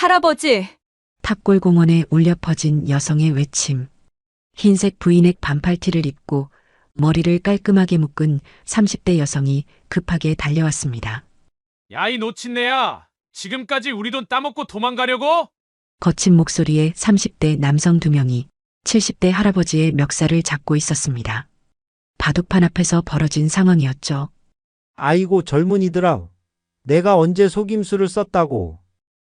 할아버지, 탑골공원에 울려 퍼진 여성의 외침. 흰색 브이넥 반팔티를 입고 머리를 깔끔하게 묶은 30대 여성이 급하게 달려왔습니다. 야, 이 노친네야! 지금까지 우리 돈 따먹고 도망가려고? 거친 목소리에 30대 남성 2명이 70대 할아버지의 멱살을 잡고 있었습니다. 바둑판 앞에서 벌어진 상황이었죠. 아이고 젊은이들아, 내가 언제 속임수를 썼다고.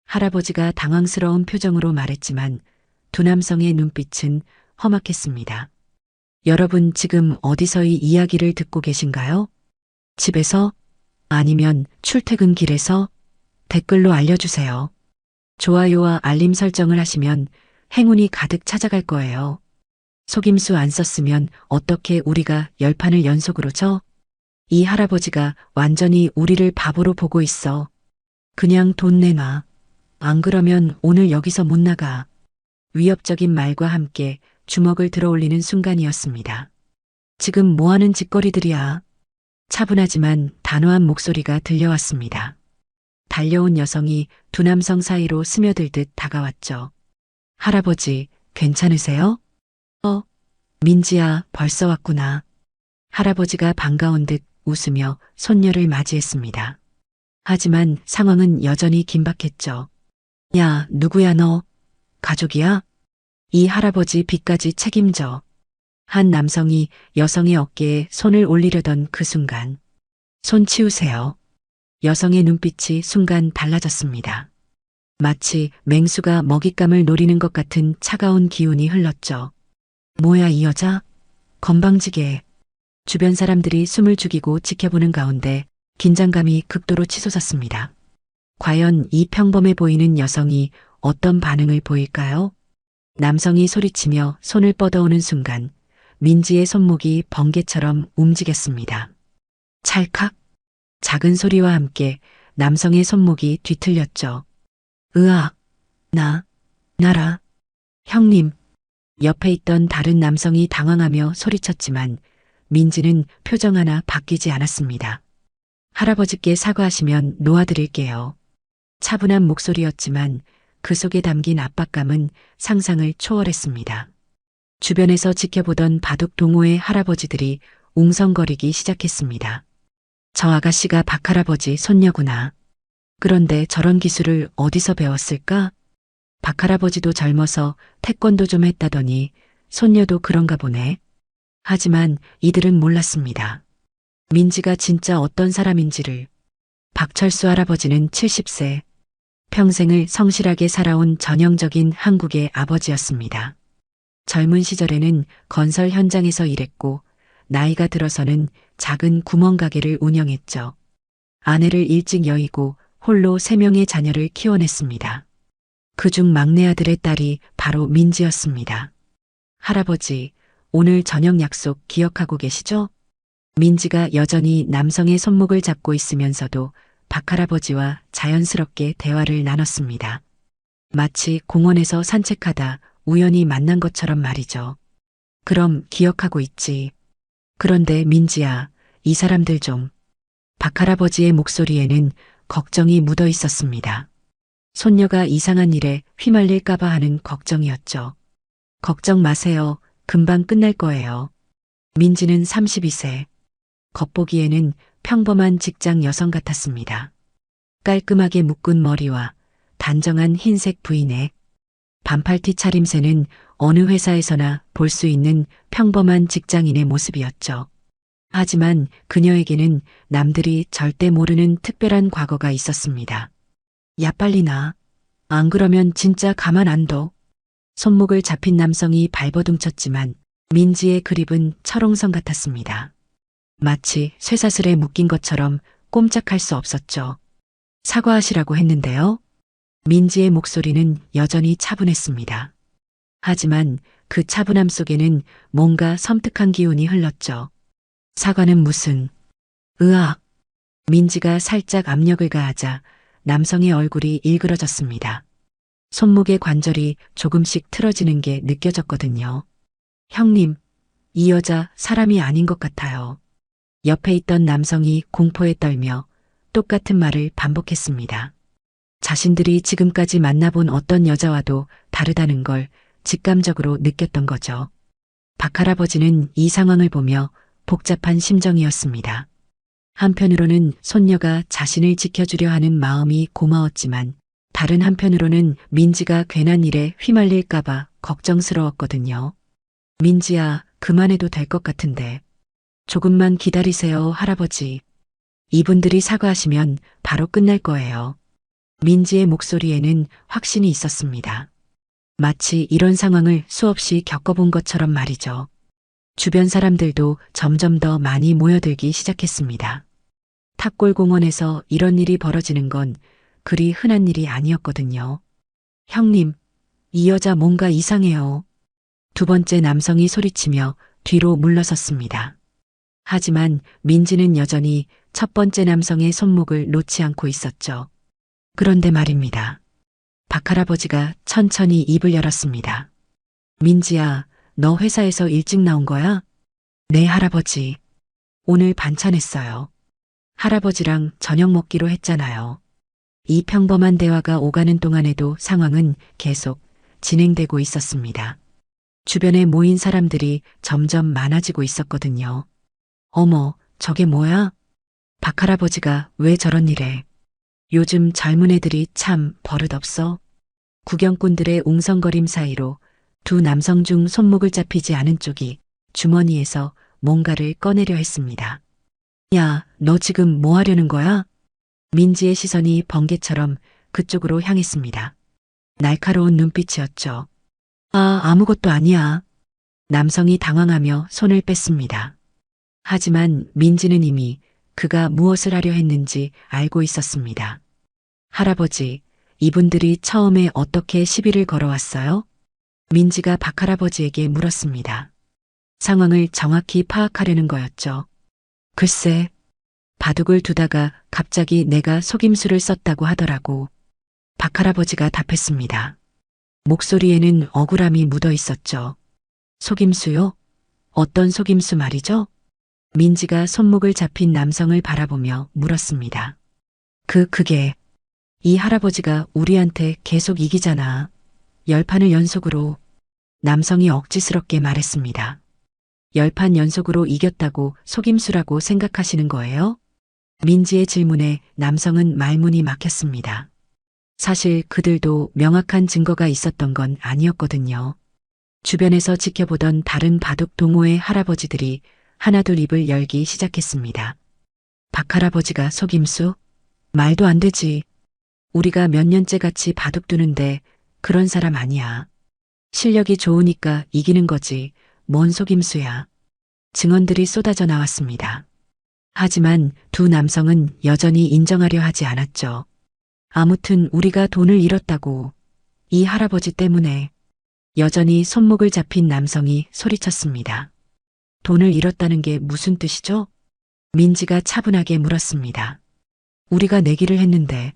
할아버지가 당황스러운 표정으로 말했지만 두 남성의 눈빛은 험악했습니다. 여러분 지금 어디서 이 이야기를 듣고 계신가요? 집에서? 아니면 출퇴근길에서? 댓글로 알려주세요. 좋아요와 알림 설정을 하시면 행운이 가득 찾아갈 거예요. 속임수 안 썼으면 어떻게 우리가 10판을 연속으로 져? 이 할아버지가 완전히 우리를 바보로 보고 있어. 그냥 돈 내놔. 안 그러면 오늘 여기서 못 나가. 위협적인 말과 함께 주먹을 들어 올리는 순간이었습니다. 지금 뭐하는 짓거리들이야. 차분하지만 단호한 목소리가 들려왔습니다. 달려온 여성이 두 남성 사이로 스며들듯 다가왔죠. 할아버지, 괜찮으세요? 민지야, 벌써 왔구나. 할아버지가 반가운 듯 웃으며 손녀를 맞이했습니다. 하지만 상황은 여전히 긴박했죠. 야, 누구야 너? 가족이야? 이 할아버지 빚까지 책임져. 한 남성이 여성의 어깨에 손을 올리려던 그 순간. 손 치우세요. 여성의 눈빛이 순간 달라졌습니다. 마치 맹수가 먹잇감을 노리는 것 같은 차가운 기운이 흘렀죠. 뭐야 이 여자? 건방지게. 주변 사람들이 숨을 죽이고 지켜보는 가운데 긴장감이 극도로 치솟았습니다. 과연 이 평범해 보이는 여성이 어떤 반응을 보일까요? 남성이 소리치며 손을 뻗어오는 순간 민지의 손목이 번개처럼 움직였습니다. 찰칵. 작은 소리와 함께 남성의 손목이 뒤틀렸죠. 으악. 나라. 형님. 옆에 있던 다른 남성이 당황하며 소리쳤지만 민지는 표정 하나 바뀌지 않았습니다. 할아버지께 사과하시면 놓아드릴게요. 차분한 목소리였지만 그 속에 담긴 압박감은 상상을 초월했습니다. 주변에서 지켜보던 바둑 동호회 할아버지들이 웅성거리기 시작했습니다. 저 아가씨가 박할아버지 손녀구나. 그런데 저런 기술을 어디서 배웠을까? 박할아버지도 젊어서 태권도 좀 했다더니 손녀도 그런가 보네. 하지만 이들은 몰랐습니다. 민지가 진짜 어떤 사람인지를. 박철수 할아버지는 70세. 평생을 성실하게 살아온 전형적인 한국의 아버지였습니다. 젊은 시절에는 건설 현장에서 일했고 나이가 들어서는 작은 구멍가게를 운영했죠. 아내를 일찍 여의고 홀로 3명의 자녀를 키워냈습니다. 그중 막내 아들의 딸이 바로 민지였습니다. 할아버지, 오늘 저녁 약속 기억하고 계시죠? 민지가 여전히 남성의 손목을 잡고 있으면서도 박할아버지와 자연스럽게 대화를 나눴습니다. 마치 공원에서 산책하다 우연히 만난 것처럼 말이죠. 그럼 기억하고 있지. 그런데 민지야, 이 사람들 좀. 박할아버지의 목소리에는 걱정이 묻어 있었습니다. 손녀가 이상한 일에 휘말릴까봐 하는 걱정이었죠. 걱정 마세요. 금방 끝날 거예요. 민지는 32세. 겉보기에는 평범한 직장 여성 같았습니다. 깔끔하게 묶은 머리와 단정한 흰색 브이넥, 반팔티 차림새는 어느 회사에서나 볼 수 있는 평범한 직장인의 모습이었죠. 하지만 그녀에게는 남들이 절대 모르는 특별한 과거가 있었습니다. 야 빨리 나. 안 그러면 진짜 가만 안 둬. 손목을 잡힌 남성이 발버둥쳤지만 민지의 그립은 철옹성 같았습니다. 마치 쇠사슬에 묶인 것처럼 꼼짝할 수 없었죠. 사과하시라고 했는데요. 민지의 목소리는 여전히 차분했습니다. 하지만 그 차분함 속에는 뭔가 섬뜩한 기운이 흘렀죠. 사과는 무슨... 으악. 민지가 살짝 압력을 가하자 남성의 얼굴이 일그러졌습니다. 손목의 관절이 조금씩 틀어지는 게 느껴졌거든요. 형님, 이 여자 사람이 아닌 것 같아요. 옆에 있던 남성이 공포에 떨며 똑같은 말을 반복했습니다. 자신들이 지금까지 만나본 어떤 여자와도 다르다는 걸 직감적으로 느꼈던 거죠. 박할아버지는 이 상황을 보며 복잡한 심정이었습니다. 한편으로는 손녀가 자신을 지켜주려 하는 마음이 고마웠지만 다른 한편으로는 민지가 괜한 일에 휘말릴까봐 걱정스러웠거든요. 민지야, 그만해도 될 것 같은데. 조금만 기다리세요, 할아버지. 이분들이 사과하시면 바로 끝날 거예요. 민지의 목소리에는 확신이 있었습니다. 마치 이런 상황을 수없이 겪어본 것처럼 말이죠. 주변 사람들도 점점 더 많이 모여들기 시작했습니다. 탑골공원에서 이런 일이 벌어지는 건 그리 흔한 일이 아니었거든요. 형님, 이 여자 뭔가 이상해요. 두 번째 남성이 소리치며 뒤로 물러섰습니다. 하지만 민지는 여전히 첫 번째 남성의 손목을 놓지 않고 있었죠. 그런데 말입니다. 박할아버지가 천천히 입을 열었습니다. 민지야, 너 회사에서 일찍 나온 거야? 네, 할아버지. 오늘 반찬했어요. 할아버지랑 저녁 먹기로 했잖아요. 이 평범한 대화가 오가는 동안에도 상황은 계속 진행되고 있었습니다. 주변에 모인 사람들이 점점 많아지고 있었거든요. 어머, 저게 뭐야? 박할아버지가 왜 저런 일에? 요즘 젊은 애들이 참 버릇없어. 구경꾼들의 웅성거림 사이로 두 남성 중 손목을 잡히지 않은 쪽이 주머니에서 뭔가를 꺼내려 했습니다. 야, 너 지금 뭐 하려는 거야? 민지의 시선이 번개처럼 그쪽으로 향했습니다. 날카로운 눈빛이었죠. 아, 아무것도 아니야. 남성이 당황하며 손을 뺐습니다. 하지만 민지는 이미 그가 무엇을 하려 했는지 알고 있었습니다. 할아버지, 이분들이 처음에 어떻게 시비를 걸어왔어요? 민지가 박할아버지에게 물었습니다. 상황을 정확히 파악하려는 거였죠. 글쎄, 바둑을 두다가 갑자기 내가 속임수를 썼다고 하더라고. 박할아버지가 답했습니다. 목소리에는 억울함이 묻어 있었죠. 속임수요? 어떤 속임수 말이죠? 민지가 손목을 잡힌 남성을 바라보며 물었습니다. 그게 이 할아버지가 우리한테 계속 이기잖아. 10판을 연속으로. 남성이 억지스럽게 말했습니다. 10판 연속으로 이겼다고 속임수라고 생각하시는 거예요? 민지의 질문에 남성은 말문이 막혔습니다. 사실 그들도 명확한 증거가 있었던 건 아니었거든요. 주변에서 지켜보던 다른 바둑 동호회 할아버지들이 하나둘 입을 열기 시작했습니다. 박할아버지가 속임수? 말도 안 되지. 우리가 몇 년째 같이 바둑 두는데 그런 사람 아니야. 실력이 좋으니까 이기는 거지. 뭔 속임수야. 증언들이 쏟아져 나왔습니다. 하지만 두 남성은 여전히 인정하려 하지 않았죠. 아무튼 우리가 돈을 잃었다고. 이 할아버지 때문에. 여전히 손목을 잡힌 남성이 소리쳤습니다. 돈을 잃었다는 게 무슨 뜻이죠? 민지가 차분하게 물었습니다. 우리가 내기를 했는데.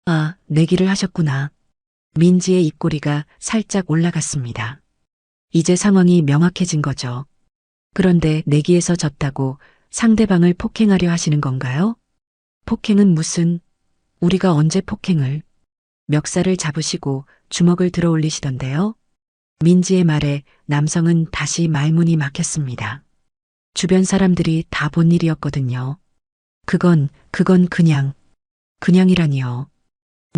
아, 내기를 하셨구나. 민지의 입꼬리가 살짝 올라갔습니다. 이제 상황이 명확해진 거죠. 그런데 내기에서 졌다고 상대방을 폭행하려 하시는 건가요? 폭행은 무슨? 우리가 언제 폭행을? 멱살을 잡으시고 주먹을 들어 올리시던데요. 민지의 말에 남성은 다시 말문이 막혔습니다. 주변 사람들이 다 본 일이었거든요. 그건 그냥이라니요.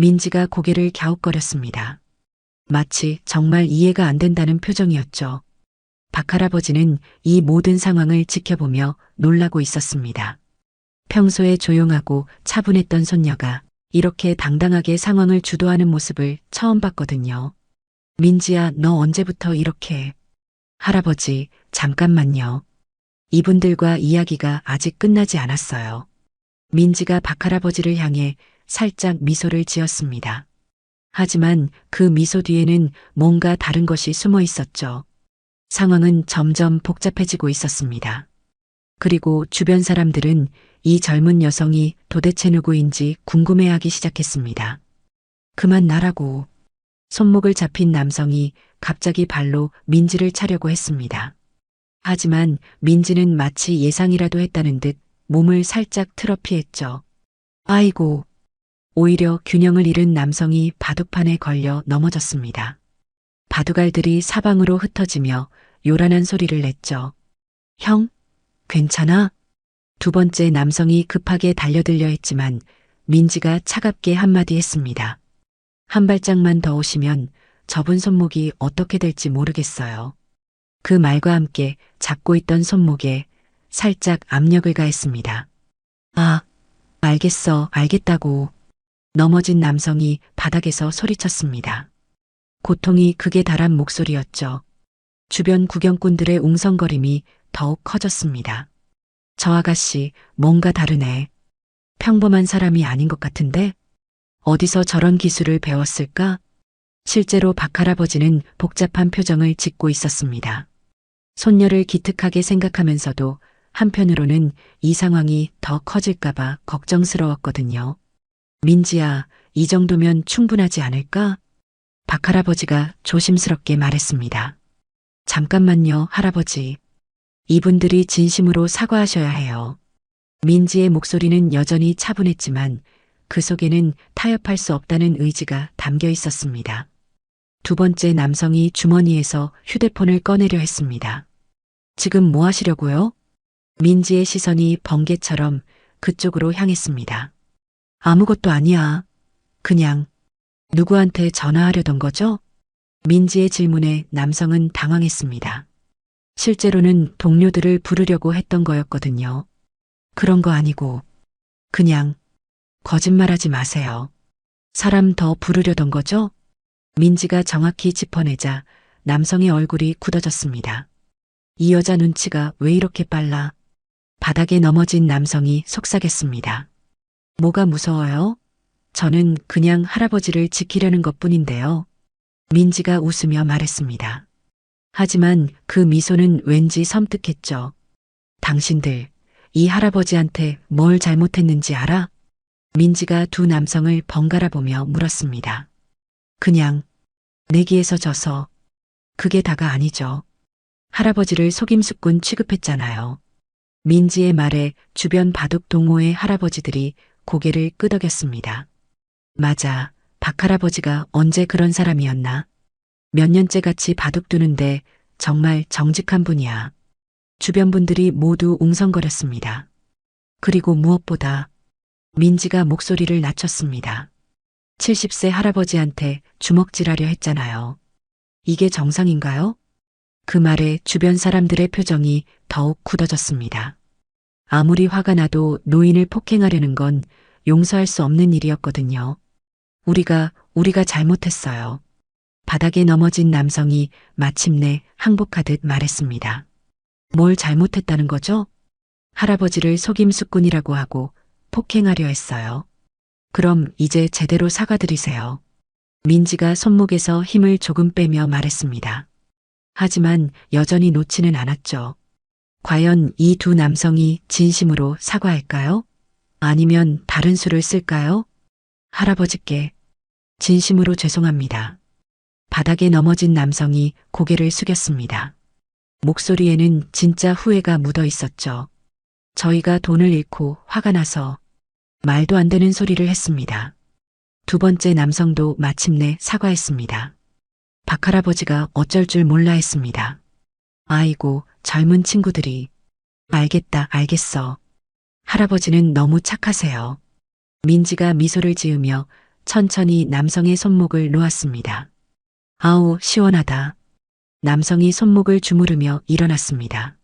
민지가 고개를 갸웃거렸습니다. 마치 정말 이해가 안 된다는 표정이었죠. 박할아버지는 이 모든 상황을 지켜보며 놀라고 있었습니다. 평소에 조용하고 차분했던 손녀가 이렇게 당당하게 상황을 주도하는 모습을 처음 봤거든요. 민지야, 너 언제부터 이렇게... 할아버지, 잠깐만요. 이분들과 이야기가 아직 끝나지 않았어요. 민지가 박할아버지를 향해 살짝 미소를 지었습니다. 하지만 그 미소 뒤에는 뭔가 다른 것이 숨어 있었죠. 상황은 점점 복잡해지고 있었습니다. 그리고 주변 사람들은 이 젊은 여성이 도대체 누구인지 궁금해하기 시작했습니다. 그만 나라고. 손목을 잡힌 남성이 갑자기 발로 민지를 차려고 했습니다. 하지만 민지는 마치 예상이라도 했다는 듯 몸을 살짝 틀어 피했죠. 아이고. 오히려 균형을 잃은 남성이 바둑판에 걸려 넘어졌습니다. 바둑알들이 사방으로 흩어지며 요란한 소리를 냈죠. 형, 괜찮아? 두 번째 남성이 급하게 달려들려 했지만 민지가 차갑게 한마디 했습니다. 한 발짝만 더 오시면 접은 손목이 어떻게 될지 모르겠어요. 그 말과 함께 잡고 있던 손목에 살짝 압력을 가했습니다. 아, 알겠어, 알겠다고. 넘어진 남성이 바닥에서 소리쳤습니다. 고통이 극에 달한 목소리였죠. 주변 구경꾼들의 웅성거림이 더욱 커졌습니다. 저 아가씨, 뭔가 다르네. 평범한 사람이 아닌 것 같은데? 어디서 저런 기술을 배웠을까? 실제로 박할아버지는 복잡한 표정을 짓고 있었습니다. 손녀를 기특하게 생각하면서도 한편으로는 이 상황이 더 커질까봐 걱정스러웠거든요. 민지야, 이 정도면 충분하지 않을까? 박할아버지가 조심스럽게 말했습니다. 잠깐만요, 할아버지. 이분들이 진심으로 사과하셔야 해요. 민지의 목소리는 여전히 차분했지만 그 속에는 타협할 수 없다는 의지가 담겨 있었습니다. 두 번째 남성이 주머니에서 휴대폰을 꺼내려 했습니다. 지금 뭐 하시려고요? 민지의 시선이 번개처럼 그쪽으로 향했습니다. 아무것도 아니야. 그냥 누구한테 전화하려던 거죠? 민지의 질문에 남성은 당황했습니다. 실제로는 동료들을 부르려고 했던 거였거든요. 그런 거 아니고 그냥 거짓말하지 마세요. 사람 더 부르려던 거죠? 민지가 정확히 짚어내자 남성의 얼굴이 굳어졌습니다. 이 여자 눈치가 왜 이렇게 빨라? 바닥에 넘어진 남성이 속삭였습니다. 뭐가 무서워요? 저는 그냥 할아버지를 지키려는 것뿐인데요. 민지가 웃으며 말했습니다. 하지만 그 미소는 왠지 섬뜩했죠. 당신들, 이 할아버지한테 뭘 잘못했는지 알아? 민지가 두 남성을 번갈아 보며 물었습니다. 그냥 내기에서 져서. 그게 다가 아니죠. 할아버지를 속임수꾼 취급했잖아요. 민지의 말에 주변 바둑 동호회 할아버지들이 고개를 끄덕였습니다. 맞아, 박할아버지가 언제 그런 사람이었나? 몇 년째 같이 바둑 두는데 정말 정직한 분이야. 주변 분들이 모두 웅성거렸습니다. 그리고 무엇보다 민지가 목소리를 낮췄습니다. 70세 할아버지한테 주먹질하려 했잖아요. 이게 정상인가요? 그 말에 주변 사람들의 표정이 더욱 굳어졌습니다. 아무리 화가 나도 노인을 폭행하려는 건 용서할 수 없는 일이었거든요. 우리가 잘못했어요. 바닥에 넘어진 남성이 마침내 항복하듯 말했습니다. 뭘 잘못했다는 거죠? 할아버지를 속임수꾼이라고 하고 폭행하려 했어요. 그럼 이제 제대로 사과드리세요. 민지가 손목에서 힘을 조금 빼며 말했습니다. 하지만 여전히 놓지는 않았죠. 과연 이 두 남성이 진심으로 사과할까요? 아니면 다른 수를 쓸까요? 할아버지께 진심으로 죄송합니다. 바닥에 넘어진 남성이 고개를 숙였습니다. 목소리에는 진짜 후회가 묻어 있었죠. 저희가 돈을 잃고 화가 나서 말도 안 되는 소리를 했습니다. 두 번째 남성도 마침내 사과했습니다. 박할아버지가 어쩔 줄 몰라 했습니다. 아이고, 젊은 친구들이. 알겠다, 알겠어. 할아버지는 너무 착하세요. 민지가 미소를 지으며 천천히 남성의 손목을 놓았습니다. 아우, 시원하다. 남성이 손목을 주무르며 일어났습니다.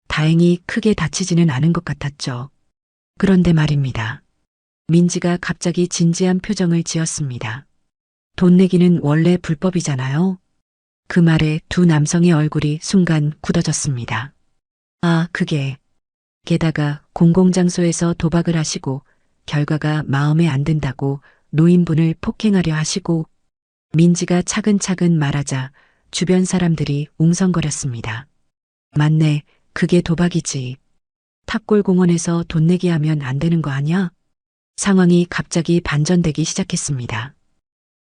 다행히 크게 다치지는 않은 것 같았죠. 그런데 말입니다. 민지가 갑자기 진지한 표정을 지었습니다. 돈 내기는 원래 불법이잖아요. 그 말에 두 남성의 얼굴이 순간 굳어졌습니다. 아, 게다가 공공장소에서 도박을 하시고 결과가 마음에 안 든다고 노인분을 폭행하려 하시고. 민지가 차근차근 말하자 주변 사람들이 웅성거렸습니다. 맞네, 그게 도박이지. 탑골공원에서 돈 내기 하면 안 되는 거 아냐? 상황이 갑자기 반전되기 시작했습니다.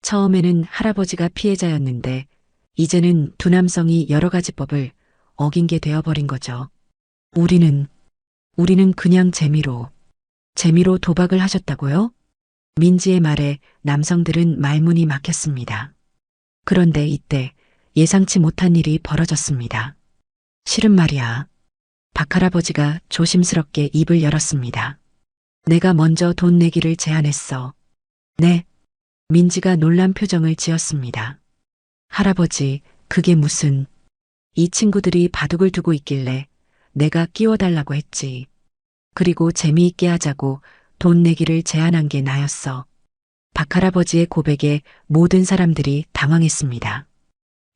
처음에는 할아버지가 피해자였는데 이제는 두 남성이 여러 가지 법을 어긴 게 되어버린 거죠. 우리는 그냥 재미로 도박을 하셨다고요? 민지의 말에 남성들은 말문이 막혔습니다. 그런데 이때 예상치 못한 일이 벌어졌습니다. 실은 말이야. 박할아버지가 조심스럽게 입을 열었습니다. 내가 먼저 돈 내기를 제안했어. 네. 민지가 놀란 표정을 지었습니다. 할아버지, 그게 무슨... 이 친구들이 바둑을 두고 있길래 내가 끼워달라고 했지. 그리고 재미있게 하자고 돈 내기를 제안한 게 나였어. 박할아버지의 고백에 모든 사람들이 당황했습니다.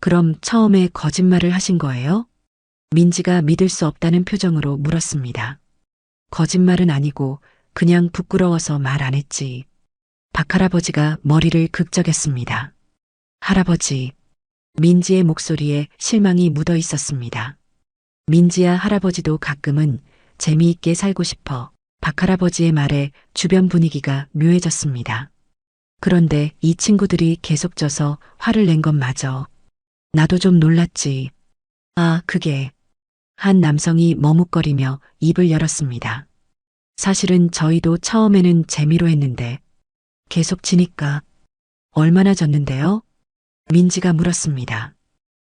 그럼 처음에 거짓말을 하신 거예요? 민지가 믿을 수 없다는 표정으로 물었습니다. 거짓말은 아니고 그냥 부끄러워서 말 안 했지. 박할아버지가 머리를 극적였습니다. 할아버지, 민지의 목소리에 실망이 묻어 있었습니다. 민지야, 할아버지도 가끔은 재미있게 살고 싶어. 박할아버지의 말에 주변 분위기가 묘해졌습니다. 그런데 이 친구들이 계속 져서 화를 낸 건 맞아. 나도 좀 놀랐지. 아, 그게... 한 남성이 머뭇거리며 입을 열었습니다. 사실은 저희도 처음에는 재미로 했는데 계속 지니까. 얼마나 졌는데요? 민지가 물었습니다.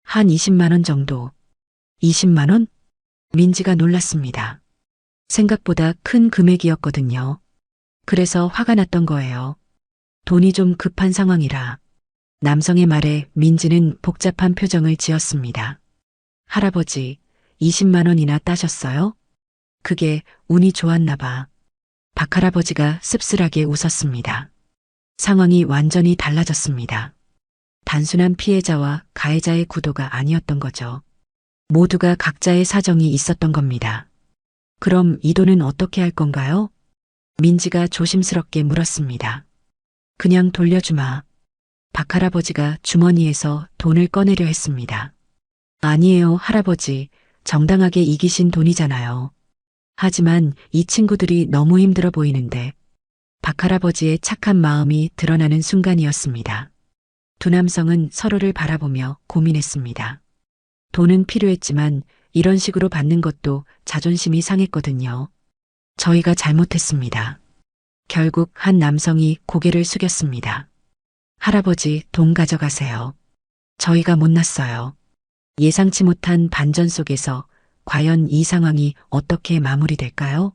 한 20만 원 정도. 20만 원? 민지가 놀랐습니다. 생각보다 큰 금액이었거든요. 그래서 화가 났던 거예요. 돈이 좀 급한 상황이라. 남성의 말에 민지는 복잡한 표정을 지었습니다. 할아버지, 20만 원이나 따셨어요? 그게 운이 좋았나 봐. 박할아버지가 씁쓸하게 웃었습니다. 상황이 완전히 달라졌습니다. 단순한 피해자와 가해자의 구도가 아니었던 거죠. 모두가 각자의 사정이 있었던 겁니다. 그럼 이 돈은 어떻게 할 건가요? 민지가 조심스럽게 물었습니다. 그냥 돌려주마. 박할아버지가 주머니에서 돈을 꺼내려 했습니다. 아니에요, 할아버지. 정당하게 이기신 돈이잖아요. 하지만 이 친구들이 너무 힘들어 보이는데. 박할아버지의 착한 마음이 드러나는 순간이었습니다. 두 남성은 서로를 바라보며 고민했습니다. 돈은 필요했지만 이런 식으로 받는 것도 자존심이 상했거든요. 저희가 잘못했습니다. 결국 한 남성이 고개를 숙였습니다. 할아버지, 돈 가져가세요. 저희가 못났어요. 예상치 못한 반전 속에서 과연 이 상황이 어떻게 마무리될까요?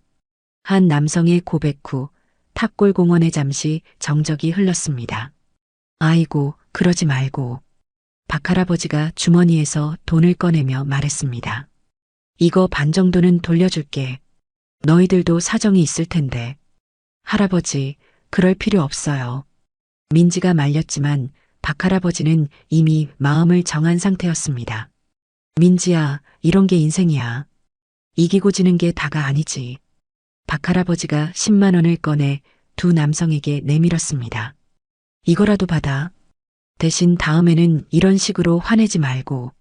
한 남성의 고백 후 탑골공원에 잠시 정적이 흘렀습니다. 아이고, 그러지 말고. 박할아버지가 주머니에서 돈을 꺼내며 말했습니다. 이거 반 정도는 돌려줄게. 너희들도 사정이 있을 텐데. 할아버지, 그럴 필요 없어요. 민지가 말렸지만 박할아버지는 이미 마음을 정한 상태였습니다. 민지야, 이런 게 인생이야. 이기고 지는 게 다가 아니지. 박할아버지가 10만 원을 꺼내 두 남성에게 내밀었습니다. 이거라도 받아. 대신 다음에는 이런 식으로 화내지 말고.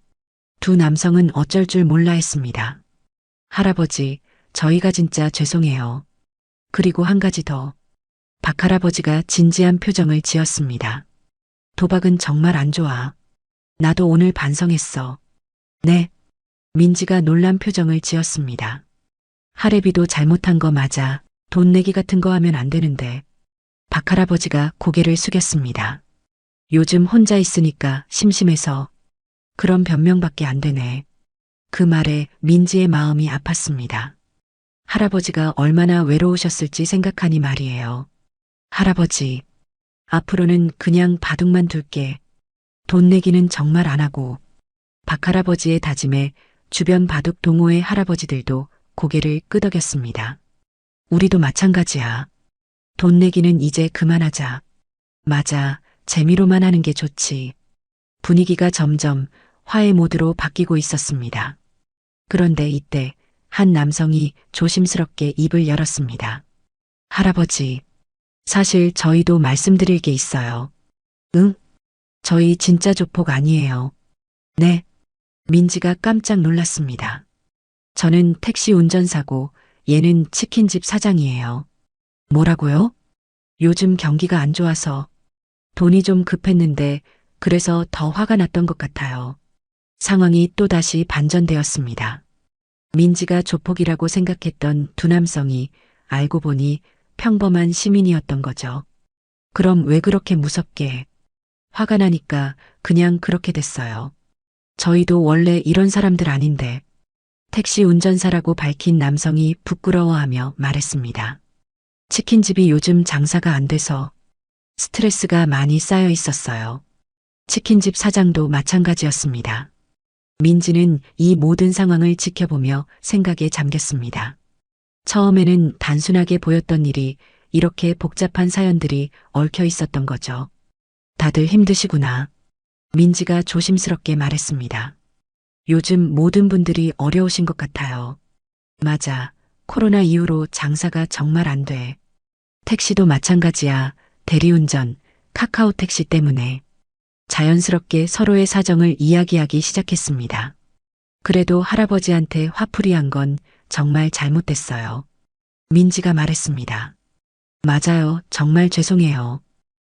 두 남성은 어쩔 줄 몰라 했습니다. 할아버지, 저희가 진짜 죄송해요. 그리고 한 가지 더. 박할아버지가 진지한 표정을 지었습니다. 도박은 정말 안 좋아. 나도 오늘 반성했어. 네. 민지가 놀란 표정을 지었습니다. 할애비도 잘못한 거 맞아. 돈 내기 같은 거 하면 안 되는데. 박할아버지가 고개를 숙였습니다. 요즘 혼자 있으니까 심심해서. 그런 변명밖에 안 되네. 그 말에 민지의 마음이 아팠습니다. 할아버지가 얼마나 외로우셨을지 생각하니 말이에요. 할아버지, 앞으로는 그냥 바둑만 둘게. 돈 내기는 정말 안 하고. 박할아버지의 다짐에 주변 바둑 동호회 할아버지들도 고개를 끄덕였습니다. 우리도 마찬가지야. 돈 내기는 이제 그만하자. 맞아, 재미로만 하는 게 좋지. 분위기가 점점 화해 모드로 바뀌고 있었습니다. 그런데 이때 한 남성이 조심스럽게 입을 열었습니다. 할아버지, 사실 저희도 말씀드릴 게 있어요. 응? 저희 진짜 조폭 아니에요. 네. 민지가 깜짝 놀랐습니다. 저는 택시 운전사고 얘는 치킨집 사장이에요. 뭐라고요? 요즘 경기가 안 좋아서 돈이 좀 급했는데 그래서 더 화가 났던 것 같아요. 상황이 또다시 반전되었습니다. 민지가 조폭이라고 생각했던 두 남성이 알고 보니 평범한 시민이었던 거죠. 그럼 왜 그렇게 무섭게? 화가 나니까 그냥 그렇게 됐어요. 저희도 원래 이런 사람들 아닌데. 택시 운전사라고 밝힌 남성이 부끄러워하며 말했습니다. 치킨집이 요즘 장사가 안 돼서 스트레스가 많이 쌓여 있었어요. 치킨집 사장도 마찬가지였습니다. 민지는 이 모든 상황을 지켜보며 생각에 잠겼습니다. 처음에는 단순하게 보였던 일이 이렇게 복잡한 사연들이 얽혀 있었던 거죠. 다들 힘드시구나. 민지가 조심스럽게 말했습니다. 요즘 모든 분들이 어려우신 것 같아요. 맞아. 코로나 이후로 장사가 정말 안 돼. 택시도 마찬가지야. 대리운전, 카카오 택시 때문에. 자연스럽게 서로의 사정을 이야기하기 시작했습니다. 그래도 할아버지한테 화풀이한 건 정말 잘못됐어요. 민지가 말했습니다. 맞아요. 정말 죄송해요.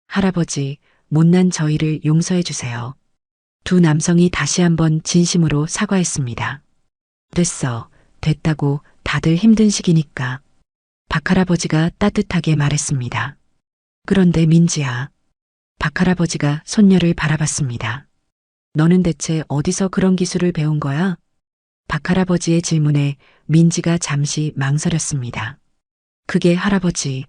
할아버지, 못난 저희를 용서해 주세요. 두 남성이 다시 한번 진심으로 사과했습니다. 됐어. 됐다고. 다들 힘든 시기니까. 박할아버지가 따뜻하게 말했습니다. 그런데 민지야. 박할아버지가 손녀를 바라봤습니다. 너는 대체 어디서 그런 기술을 배운 거야? 박할아버지의 질문에 민지가 잠시 망설였습니다. 그게 할아버지.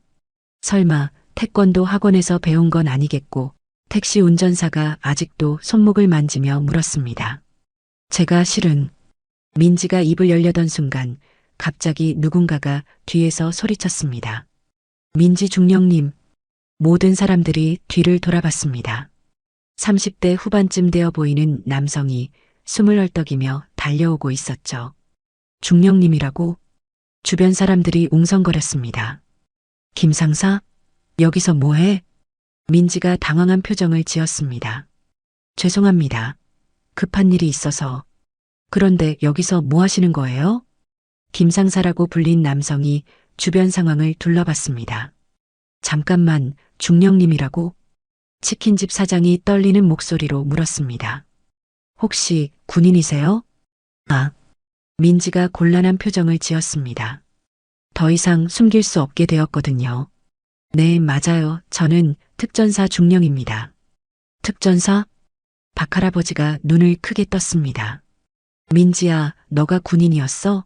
설마 태권도 학원에서 배운 건 아니겠고, 택시 운전사가 아직도 손목을 만지며 물었습니다. 제가 실은. 민지가 입을 열려던 순간 갑자기 누군가가 뒤에서 소리쳤습니다. 민지 중령님. 모든 사람들이 뒤를 돌아봤습니다. 30대 후반쯤 되어 보이는 남성이 숨을 헐떡이며 달려오고 있었죠. 중령님이라고? 주변 사람들이 웅성거렸습니다. 김상사? 여기서 뭐해? 민지가 당황한 표정을 지었습니다. 죄송합니다. 급한 일이 있어서. 그런데 여기서 뭐 하시는 거예요? 김상사라고 불린 남성이 주변 상황을 둘러봤습니다. 잠깐만, 중령님이라고? 치킨집 사장이 떨리는 목소리로 물었습니다. 혹시 군인이세요? 아. 민지가 곤란한 표정을 지었습니다. 더 이상 숨길 수 없게 되었거든요. 네, 맞아요. 저는 특전사 중령입니다. 특전사? 박할아버지가 눈을 크게 떴습니다. 민지야, 너가 군인이었어?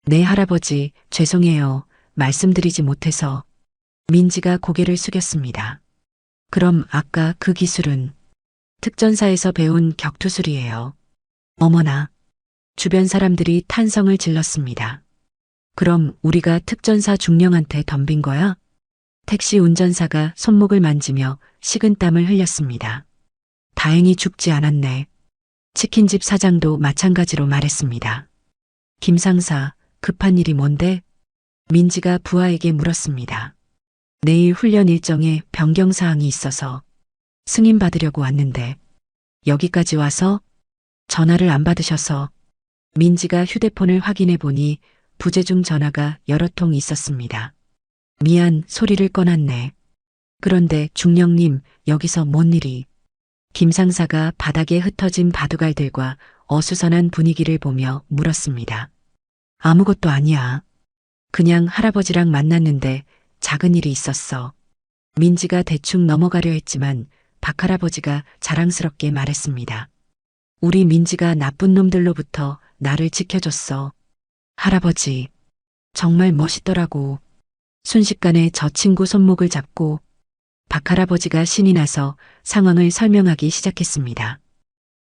네, 할아버지, 죄송해요. 말씀드리지 못해서. 민지가 고개를 숙였습니다. 그럼 아까 그 기술은 특전사에서 배운 격투술이에요. 어머나. 주변 사람들이 탄성을 질렀습니다. 그럼 우리가 특전사 중령한테 덤빈 거야? 택시 운전사가 손목을 만지며 식은땀을 흘렸습니다. 다행히 죽지 않았네. 치킨집 사장도 마찬가지로 말했습니다. 김상사, 급한 일이 뭔데? 민지가 부하에게 물었습니다. 내일 훈련 일정에 변경사항이 있어서 승인 받으려고 왔는데 여기까지 와서 전화를 안 받으셔서. 민지가 휴대폰을 확인해 보니 부재중 전화가 여러 통 있었습니다. 미안, 소리를 꺼놨네. 그런데 중령님, 여기서 뭔 일이? 김상사가 바닥에 흩어진 바둑알들과 어수선한 분위기를 보며 물었습니다. 아무것도 아니야. 그냥 할아버지랑 만났는데 작은 일이 있었어. 민지가 대충 넘어가려 했지만 박할아버지가 자랑스럽게 말했습니다. 우리 민지가 나쁜 놈들로부터 나를 지켜줬어. 할아버지, 정말 멋있더라고. 순식간에 저 친구 손목을 잡고 박할아버지가 신이 나서 상황을 설명하기 시작했습니다.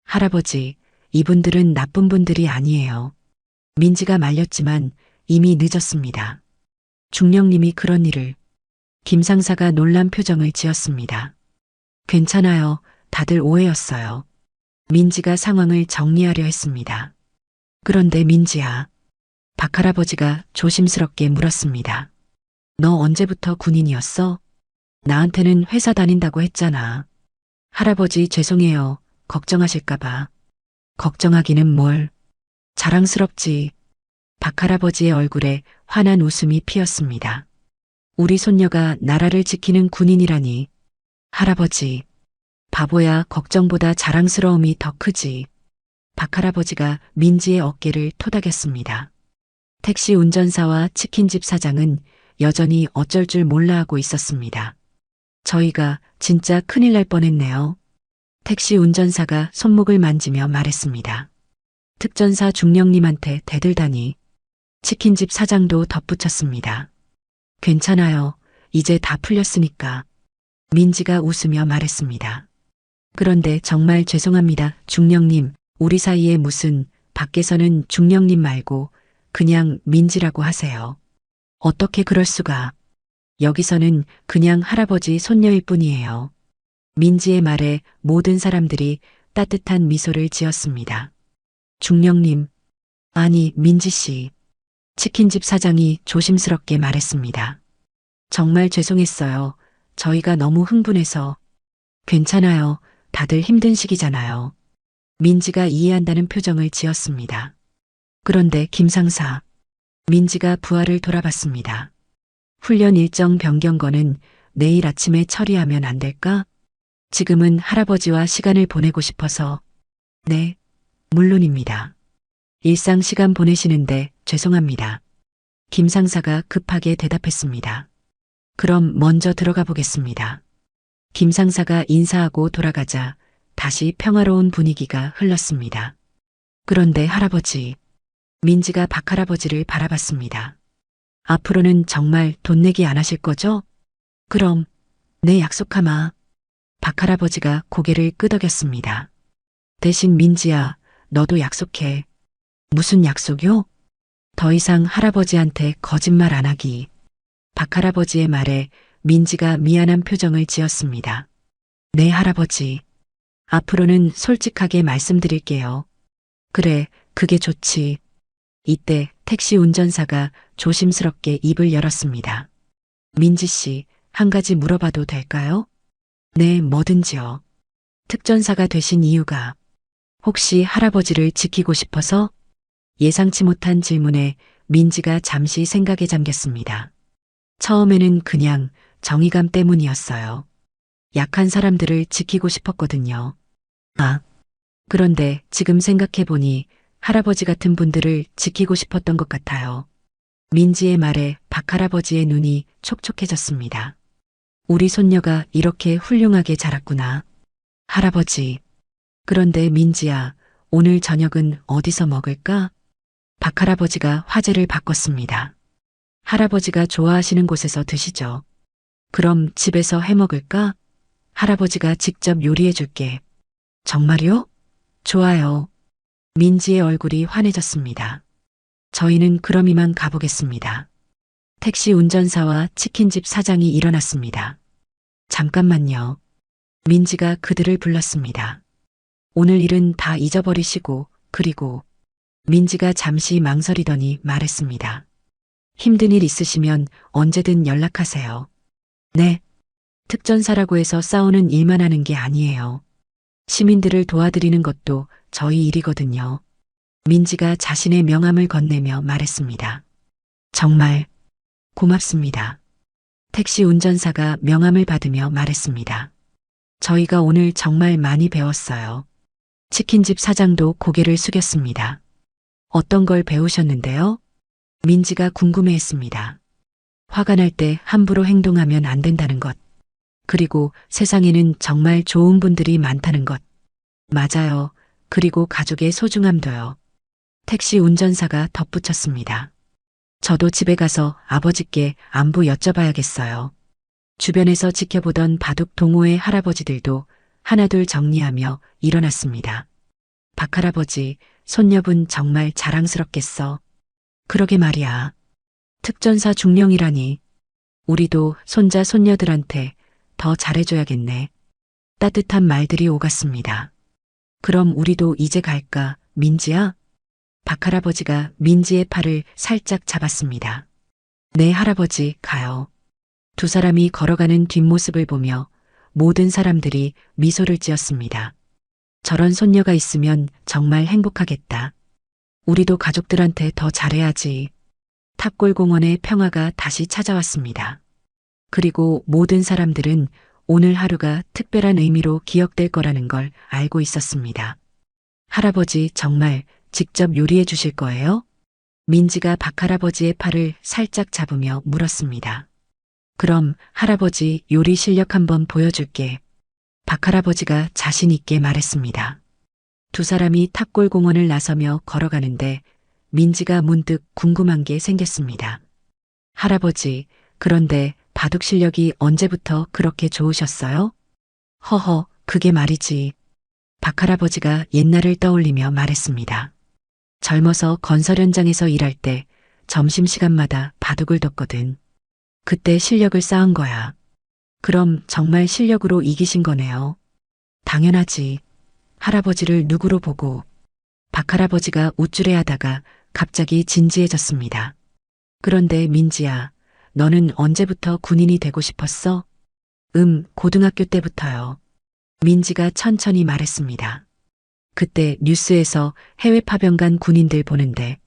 할아버지, 이분들은 나쁜 분들이 아니에요. 민지가 말렸지만 이미 늦었습니다. 중령님이 그런 일을. 김상사가 놀란 표정을 지었습니다. 괜찮아요. 다들 오해였어요. 민지가 상황을 정리하려 했습니다. 그런데 민지야. 박할아버지가 조심스럽게 물었습니다. 너 언제부터 군인이었어? 나한테는 회사 다닌다고 했잖아. 할아버지 죄송해요. 걱정하실까봐. 걱정하기는 뭘. 자랑스럽지. 박할아버지의 얼굴에 환한 웃음이 피었습니다. 우리 손녀가 나라를 지키는 군인이라니. 할아버지. 바보야, 걱정보다 자랑스러움이 더 크지. 박할아버지가 민지의 어깨를 토닥였습니다. 택시 운전사와 치킨집 사장은 여전히 어쩔 줄 몰라 하고 있었습니다. 저희가 진짜 큰일 날 뻔했네요. 택시 운전사가 손목을 만지며 말했습니다. 특전사 중령님한테 대들다니. 치킨집 사장도 덧붙였습니다. 괜찮아요. 이제 다 풀렸으니까. 민지가 웃으며 말했습니다. 그런데 정말 죄송합니다. 중령님, 우리 사이에 무슨, 밖에서는 중령님 말고 그냥 민지라고 하세요. 어떻게 그럴 수가. 여기서는 그냥 할아버지 손녀일 뿐이에요. 민지의 말에 모든 사람들이 따뜻한 미소를 지었습니다. 중령님, 아니 민지 씨. 치킨집 사장이 조심스럽게 말했습니다. 정말 죄송했어요. 저희가 너무 흥분해서. 괜찮아요. 다들 힘든 시기잖아요. 민지가 이해한다는 표정을 지었습니다. 그런데 김상사. 민지가 부하를 돌아봤습니다. 훈련 일정 변경거는 내일 아침에 처리하면 안 될까? 지금은 할아버지와 시간을 보내고 싶어서. 네, 물론입니다. 일상 시간 보내시는데 죄송합니다. 김 상사가 급하게 대답했습니다. 그럼 먼저 들어가 보겠습니다. 김 상사가 인사하고 돌아가자 다시 평화로운 분위기가 흘렀습니다. 그런데 할아버지, 민지가 박 할아버지를 바라봤습니다. 앞으로는 정말 돈 내기 안 하실 거죠? 그럼, 내 약속하마. 박 할아버지가 고개를 끄덕였습니다. 대신 민지야, 너도 약속해. 무슨 약속요? 더 이상 할아버지한테 거짓말 안 하기. 박 할아버지의 말에 민지가 미안한 표정을 지었습니다. 네, 할아버지. 앞으로는 솔직하게 말씀드릴게요. 그래, 그게 좋지. 이때 택시 운전사가 조심스럽게 입을 열었습니다. 민지 씨, 한 가지 물어봐도 될까요? 네, 뭐든지요. 특전사가 되신 이유가 혹시 할아버지를 지키고 싶어서? 예상치 못한 질문에 민지가 잠시 생각에 잠겼습니다. 처음에는 그냥 정의감 때문이었어요. 약한 사람들을 지키고 싶었거든요. 아, 그런데 지금 생각해보니 할아버지 같은 분들을 지키고 싶었던 것 같아요. 민지의 말에 박 할아버지의 눈이 촉촉해졌습니다. 우리 손녀가 이렇게 훌륭하게 자랐구나. 할아버지. 그런데 민지야, 오늘 저녁은 어디서 먹을까? 박 할아버지가 화제를 바꿨습니다. 할아버지가 좋아하시는 곳에서 드시죠. 그럼 집에서 해 먹을까? 할아버지가 직접 요리해 줄게. 정말요? 좋아요. 민지의 얼굴이 환해졌습니다. 저희는 그럼 이만 가보겠습니다. 택시 운전사와 치킨집 사장이 일어났습니다. 잠깐만요. 민지가 그들을 불렀습니다. 오늘 일은 다 잊어버리시고, 그리고 민지가 잠시 망설이더니 말했습니다. 힘든 일 있으시면 언제든 연락하세요. 네. 특전사라고 해서 싸우는 일만 하는 게 아니에요. 시민들을 도와드리는 것도 저희 일이거든요. 민지가 자신의 명함을 건네며 말했습니다. 정말 고맙습니다. 택시 운전사가 명함을 받으며 말했습니다. 저희가 오늘 정말 많이 배웠어요. 치킨집 사장도 고개를 숙였습니다. 어떤 걸 배우셨는데요? 민지가 궁금해했습니다. 화가 날 때 함부로 행동하면 안 된다는 것. 그리고 세상에는 정말 좋은 분들이 많다는 것. 맞아요. 그리고 가족의 소중함도요. 택시 운전사가 덧붙였습니다. 저도 집에 가서 아버지께 안부 여쭤봐야겠어요. 주변에서 지켜보던 바둑 동호회 할아버지들도 하나둘 정리하며 일어났습니다. 박 할아버지, 손녀분 정말 자랑스럽겠어. 그러게 말이야. 특전사 중령이라니. 우리도 손자 손녀들한테 더 잘해줘야겠네. 따뜻한 말들이 오갔습니다. 그럼 우리도 이제 갈까, 민지야? 박 할아버지가 민지의 팔을 살짝 잡았습니다. 네, 할아버지, 가요. 두 사람이 걸어가는 뒷모습을 보며 모든 사람들이 미소를 지었습니다. 저런 손녀가 있으면 정말 행복하겠다. 우리도 가족들한테 더 잘해야지. 탑골공원의 평화가 다시 찾아왔습니다. 그리고 모든 사람들은 오늘 하루가 특별한 의미로 기억될 거라는 걸 알고 있었습니다. 할아버지 정말 직접 요리해 주실 거예요? 민지가 박 할아버지의 팔을 살짝 잡으며 물었습니다. 그럼 할아버지 요리 실력 한번 보여줄게. 박할아버지가 자신 있게 말했습니다. 두 사람이 탑골공원을 나서며 걸어가는데 민지가 문득 궁금한 게 생겼습니다. 할아버지, 그런데 바둑 실력이 언제부터 그렇게 좋으셨어요? 허허, 그게 말이지. 박할아버지가 옛날을 떠올리며 말했습니다. 젊어서 건설 현장에서 일할 때 점심시간마다 바둑을 뒀거든. 그때 실력을 쌓은 거야. 그럼 정말 실력으로 이기신 거네요. 당연하지. 할아버지를 누구로 보고. 박할아버지가 우쭐해하다가 갑자기 진지해졌습니다. 그런데 민지야, 너는 언제부터 군인이 되고 싶었어? 고등학교 때부터요. 민지가 천천히 말했습니다. 그때 뉴스에서 해외 파병 간 군인들 보는데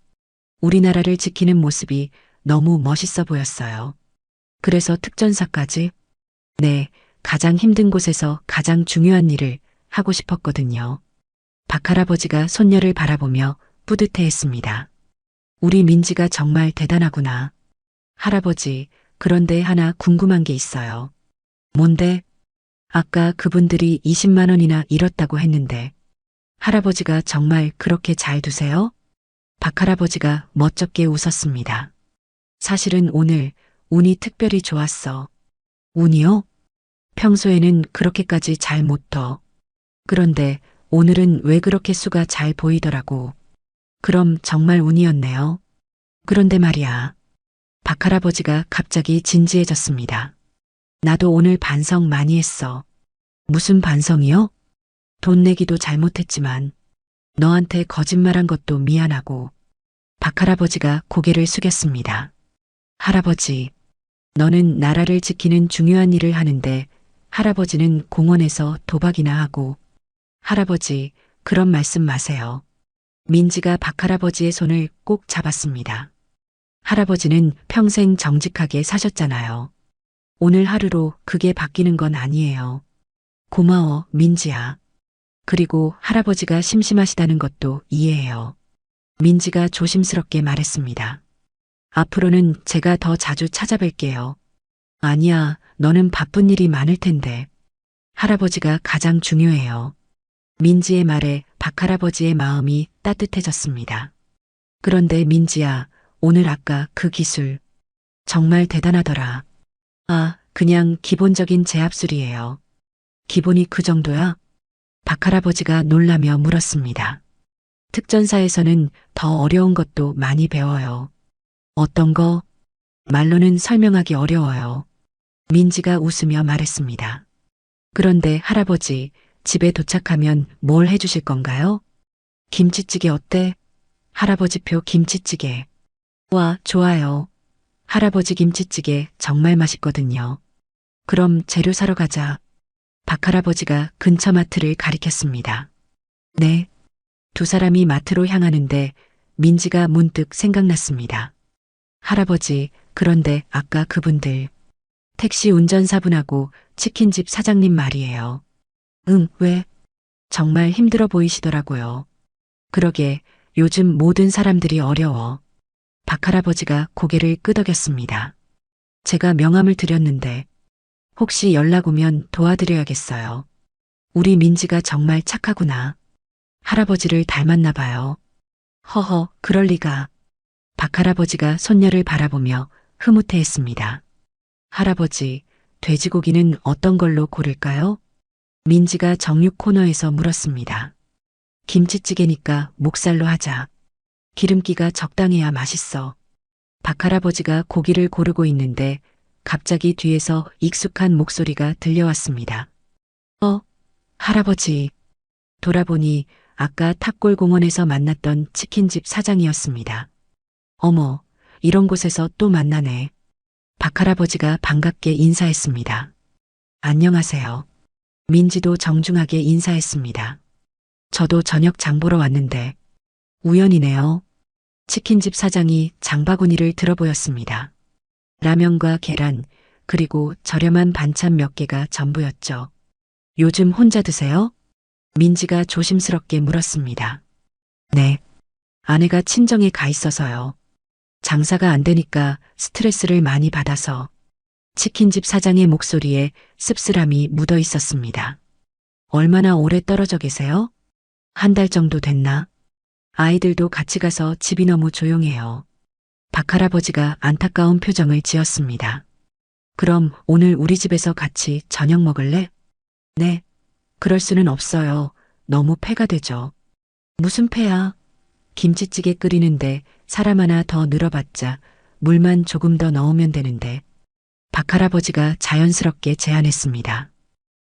우리나라를 지키는 모습이 너무 멋있어 보였어요. 그래서 특전사까지? 네, 가장 힘든 곳에서 가장 중요한 일을 하고 싶었거든요. 박할아버지가 손녀를 바라보며 뿌듯해했습니다. 우리 민지가 정말 대단하구나. 할아버지, 그런데 하나 궁금한 게 있어요. 뭔데? 아까 그분들이 20만 원이나 잃었다고 했는데 할아버지가 정말 그렇게 잘 두세요? 박할아버지가 멋쩍게 웃었습니다. 사실은 오늘 운이 특별히 좋았어. 운이요? 평소에는 그렇게까지 잘 못 둬. 그런데 오늘은 왜 그렇게 수가 잘 보이더라고. 그럼 정말 운이었네요. 그런데 말이야. 박할아버지가 갑자기 진지해졌습니다. 나도 오늘 반성 많이 했어. 무슨 반성이요? 돈 내기도 잘못했지만 너한테 거짓말한 것도 미안하고. 박할아버지가 고개를 숙였습니다. 할아버지, 너는 나라를 지키는 중요한 일을 하는데 할아버지는 공원에서 도박이나 하고. 할아버지, 그런 말씀 마세요. 민지가 박할아버지의 손을 꼭 잡았습니다. 할아버지는 평생 정직하게 사셨잖아요. 오늘 하루로 그게 바뀌는 건 아니에요. 고마워, 민지야. 그리고 할아버지가 심심하시다는 것도 이해해요. 민지가 조심스럽게 말했습니다. 앞으로는 제가 더 자주 찾아뵐게요. 아니야, 너는 바쁜 일이 많을 텐데. 할아버지가 가장 중요해요. 민지의 말에 박할아버지의 마음이 따뜻해졌습니다. 그런데 민지야, 오늘 아까 그 기술 정말 대단하더라. 아, 그냥 기본적인 제압술이에요. 기본이 그 정도야? 박할아버지가 놀라며 물었습니다. 특전사에서는 더 어려운 것도 많이 배워요. 어떤 거? 말로는 설명하기 어려워요. 민지가 웃으며 말했습니다. 그런데 할아버지, 집에 도착하면 뭘 해주실 건가요? 김치찌개 어때? 할아버지표 김치찌개. 와, 좋아요. 할아버지 김치찌개 정말 맛있거든요. 그럼 재료 사러 가자. 박할아버지가 근처 마트를 가리켰습니다. 네. 두 사람이 마트로 향하는데 민지가 문득 생각났습니다. 할아버지, 그런데 아까 그분들 택시 운전사분하고 치킨집 사장님 말이에요. 왜? 정말 힘들어 보이시더라고요. 그러게, 요즘 모든 사람들이 어려워. 박할아버지가 고개를 끄덕였습니다. 제가 명함을 드렸는데 혹시 연락 오면 도와드려야겠어요. 우리 민지가 정말 착하구나. 할아버지를 닮았나 봐요. 허허, 그럴 리가. 박할아버지가 손녀를 바라보며 흐뭇해했습니다. 할아버지, 돼지고기는 어떤 걸로 고를까요? 민지가 정육 코너에서 물었습니다. 김치찌개니까 목살로 하자. 기름기가 적당해야 맛있어. 박할아버지가 고기를 고르고 있는데 갑자기 뒤에서 익숙한 목소리가 들려왔습니다. 할아버지. 돌아보니 아까 탑골공원에서 만났던 치킨집 사장이었습니다. 어머, 이런 곳에서 또 만나네. 박할아버지가 반갑게 인사했습니다. 안녕하세요. 민지도 정중하게 인사했습니다. 저도 저녁 장 보러 왔는데 우연이네요. 치킨집 사장이 장바구니를 들어보였습니다. 라면과 계란, 그리고 저렴한 반찬 몇 개가 전부였죠. 요즘 혼자 드세요? 민지가 조심스럽게 물었습니다. 네. 아내가 친정에 가 있어서요. 장사가 안 되니까 스트레스를 많이 받아서. 치킨집 사장의 목소리에 씁쓸함이 묻어 있었습니다. 얼마나 오래 떨어져 계세요? 한 달 정도 됐나? 아이들도 같이 가서 집이 너무 조용해요. 박할아버지가 안타까운 표정을 지었습니다. 그럼 오늘 우리 집에서 같이 저녁 먹을래? 네. 그럴 수는 없어요. 너무 패가 되죠. 무슨 패야? 김치찌개 끓이는데 사람 하나 더 늘어봤자 물만 조금 더 넣으면 되는데. 박할아버지가 자연스럽게 제안했습니다.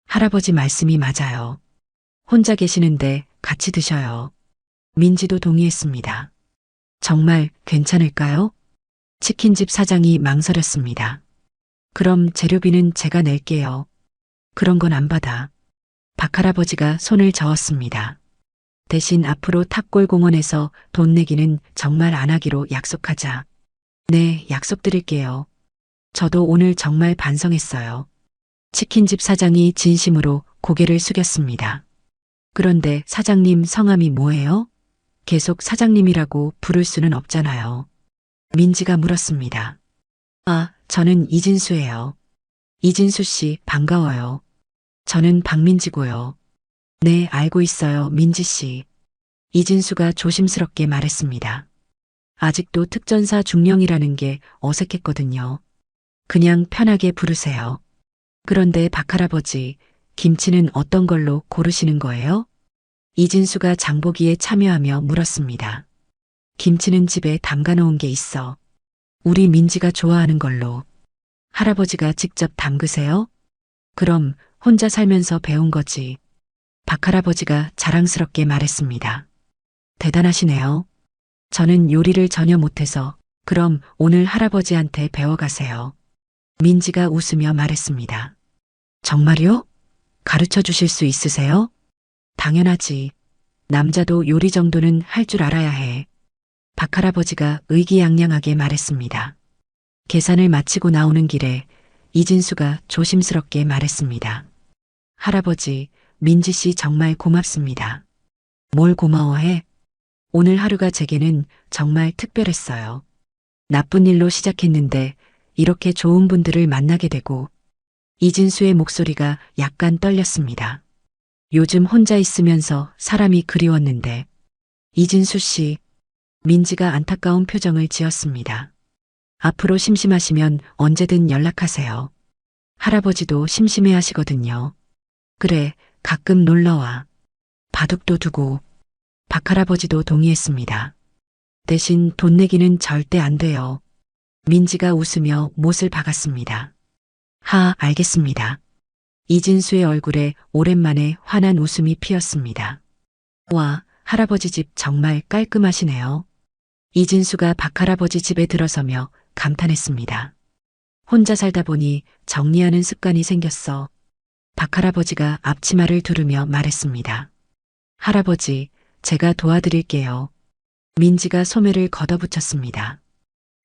할아버지 말씀이 맞아요. 혼자 계시는데 같이 드셔요. 민지도 동의했습니다. 정말 괜찮을까요? 치킨집 사장이 망설였습니다. 그럼 재료비는 제가 낼게요. 그런 건 안 받아. 박할아버지가 손을 저었습니다. 대신 앞으로 탑골공원에서 돈 내기는 정말 안 하기로 약속하자. 네, 약속드릴게요. 저도 오늘 정말 반성했어요. 치킨집 사장이 진심으로 고개를 숙였습니다. 그런데 사장님 성함이 뭐예요? 계속 사장님이라고 부를 수는 없잖아요. 민지가 물었습니다. 아, 저는 이진수예요. 이진수 씨, 반가워요. 저는 박민지고요. 네, 알고 있어요, 민지 씨. 이진수가 조심스럽게 말했습니다. 아직도 특전사 중령이라는 게 어색했거든요. 그냥 편하게 부르세요. 그런데 박할아버지, 김치는 어떤 걸로 고르시는 거예요? 이진수가 장보기에 참여하며 물었습니다. 김치는 집에 담가놓은 게 있어. 우리 민지가 좋아하는 걸로. 할아버지가 직접 담그세요? 그럼 혼자 살면서 배운 거지. 박할아버지가 자랑스럽게 말했습니다. 대단하시네요. 저는 요리를 전혀 못해서 그럼 오늘 할아버지한테 배워가세요. 민지가 웃으며 말했습니다. 정말요? 가르쳐 주실 수 있으세요? 당연하지. 남자도 요리 정도는 할 줄 알아야 해. 박할아버지가 의기양양하게 말했습니다. 계산을 마치고 나오는 길에 이진수가 조심스럽게 말했습니다. 할아버지, 민지 씨 정말 고맙습니다. 뭘 고마워해? 오늘 하루가 제게는 정말 특별했어요. 나쁜 일로 시작했는데 이렇게 좋은 분들을 만나게 되고. 이진수의 목소리가 약간 떨렸습니다. 요즘 혼자 있으면서 사람이 그리웠는데. 이진수 씨, 민지가 안타까운 표정을 지었습니다. 앞으로 심심하시면 언제든 연락하세요. 할아버지도 심심해 하시거든요. 그래, 가끔 놀러와. 바둑도 두고. 박할아버지도 동의했습니다. 대신 돈 내기는 절대 안 돼요. 민지가 웃으며 못을 박았습니다. 알겠습니다. 이진수의 얼굴에 오랜만에 환한 웃음이 피었습니다. 와, 할아버지 집 정말 깔끔하시네요. 이진수가 박할아버지 집에 들어서며 감탄했습니다. 혼자 살다 보니 정리하는 습관이 생겼어. 박할아버지가 앞치마를 두르며 말했습니다. 할아버지, 제가 도와드릴게요. 민지가 소매를 걷어붙였습니다.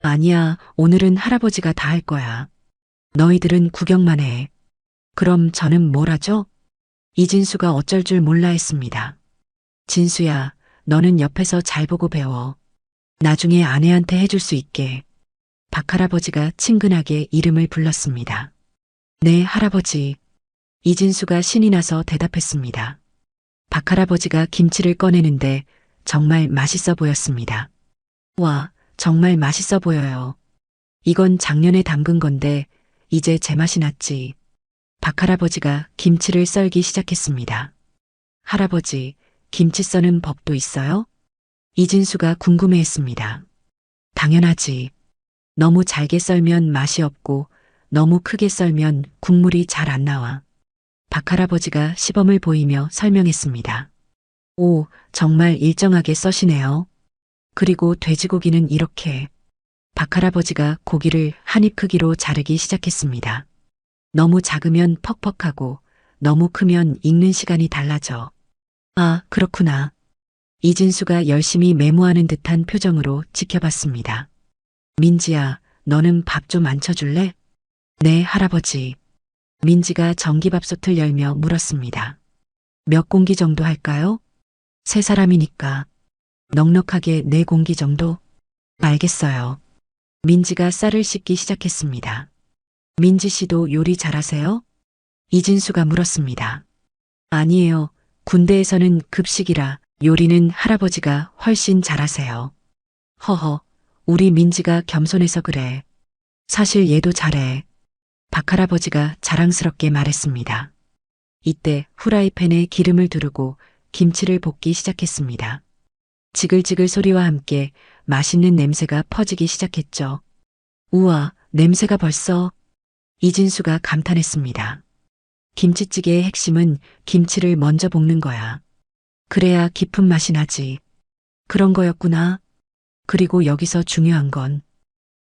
아니야, 오늘은 할아버지가 다 할 거야. 너희들은 구경만 해. 그럼 저는 뭘 하죠? 이진수가 어쩔 줄 몰라 했습니다. 진수야, 너는 옆에서 잘 보고 배워. 나중에 아내한테 해줄 수 있게. 박할아버지가 친근하게 이름을 불렀습니다. 네, 할아버지. 이진수가 신이 나서 대답했습니다. 박할아버지가 김치를 꺼내는데 정말 맛있어 보였습니다. 와, 정말 맛있어 보여요. 이건 작년에 담근 건데 이제 제맛이 났지. 박할아버지가 김치를 썰기 시작했습니다. 할아버지, 김치 써는 법도 있어요? 이진수가 궁금해했습니다. 당연하지. 너무 잘게 썰면 맛이 없고 너무 크게 썰면 국물이 잘 안 나와. 박할아버지가 시범을 보이며 설명했습니다. 오, 정말 일정하게 써시네요. 그리고 돼지고기는 이렇게. 박할아버지가 고기를 한 입 크기로 자르기 시작했습니다. 너무 작으면 퍽퍽하고 너무 크면 익는 시간이 달라져. 아, 그렇구나. 이진수가 열심히 메모하는 듯한 표정으로 지켜봤습니다. 민지야, 너는 밥 좀 안 쳐줄래? 네, 할아버지. 민지가 전기밥솥을 열며 물었습니다. 몇 공기 정도 할까요? 3사람이니까. 넉넉하게 4공기 정도? 알겠어요. 민지가 쌀을 씻기 시작했습니다. 민지 씨도 요리 잘하세요? 이진수가 물었습니다. 아니에요. 군대에서는 급식이라 요리는 할아버지가 훨씬 잘하세요. 허허, 우리 민지가 겸손해서 그래. 사실 얘도 잘해. 박할아버지가 자랑스럽게 말했습니다. 이때 후라이팬에 기름을 두르고 김치를 볶기 시작했습니다. 지글지글 소리와 함께 맛있는 냄새가 퍼지기 시작했죠. 우와, 냄새가 벌써. 이진수가 감탄했습니다. 김치찌개의 핵심은 김치를 먼저 볶는 거야. 그래야 깊은 맛이 나지. 그런 거였구나. 그리고 여기서 중요한 건